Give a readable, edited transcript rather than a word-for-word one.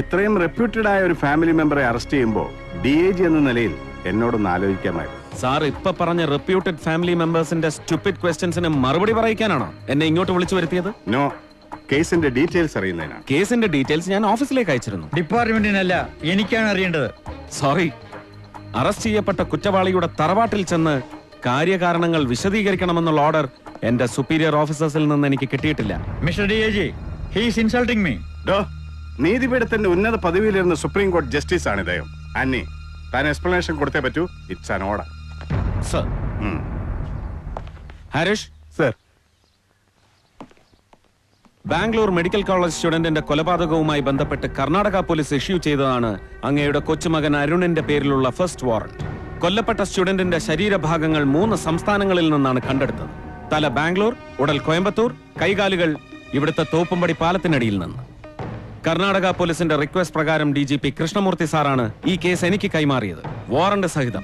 ഇത്രയും റെപ്യൂട്ടഡ് ആയ ഒരു ഫാമിലി മെമ്പറെ അറസ്റ്റ് ചെയ്യുമ്പോൾ DIG എന്ന നിലയിൽ എന്നോടൊന്ന് ആലോചിക്കാമായിരുന്നു. സാർ ഇപ്പൊ പറഞ്ഞ റെപ്യൂട്ടഡ് ഫാമിലി മെമ്പേഴ്സിന്റെ സ്റ്റുപ്പിഡ് ക്വസ്റ്റ്യൻസിന് മറുപടി പറയിക്കാനാണോ എന്നെ ഇങ്ങോട്ട് വിളിച്ചു വരുത്തിയത്? നോ, കേസിന്റെ ഡീറ്റെയിൽസ് അറിയുന്നതിനാണ്. കേസിന്റെ ഡീറ്റെയിൽസ് ഞാൻ ഓഫീസിലേക്ക് അയച്ചിരുന്നു. ഡിപ്പാർട്ട്മെന്റിനല്ല, എനിക്കാണ് അറിയേണ്ടത്. സോറി, അറസ്റ്റ് ചെയ്യപ്പെട്ട കുറ്റവാളിയുടെ തറവാട്ടിൽ ചെന്ന് കാര്യകാരണങ്ങൾ വിശദീകരിക്കണമെന്നുള്ള ഓർഡർ എന്റെ സുപ്പീരിയർ ഓഫീസേഴ്സിൽ നിന്ന് എനിക്ക് കിട്ടിയിട്ടില്ല. Mister DIG, he is insulting me. നീതിപീഠത്തിന്റെ ഉന്നത പദവിയിലിരുന്ന സുപ്രീം കോടതി ജസ്റ്റിസ് ആണ് ഇദ്ദേഹം. അന്നി താൻ എക്സ്പ്ലനേഷൻ കൊടുത്തേ പറ്റൂ. It's an order. Sir. Harish sir, Bangalore medical college സ്റ്റുഡന്റിന്റെ കൊലപാതകവുമായി ബന്ധപ്പെട്ട് കർണാടക പോലീസ് ഇഷ്യൂ ചെയ്തതാണ് അങ്ങയുടെ കൊച്ചുമകൻ അരുണിന്റെ പേരിലുള്ള ഫസ്റ്റ് വാറന്റ്. കൊല്ലപ്പെട്ട സ്റ്റുഡന്റിന്റെ ശരീരഭാഗങ്ങൾ 3 സംസ്ഥാനങ്ങളിൽ നിന്നാണ് കണ്ടെടുത്തത്. തല ബാംഗ്ലൂർ, ഉടൽ കോയമ്പത്തൂർ, കൈകാലുകൾ ഇവിടുത്തെ തോപ്പുംപടി പാലത്തിനടിയിൽ നിന്ന്. കർണാടക പോലീസിന്റെ റിക്വസ്റ്റ് പ്രകാരം DGP കൃഷ്ണമൂർത്തി സാറാണ് ഈ കേസ് എനിക്ക് കൈമാറിയത്, വാറന്റ് സഹിതം.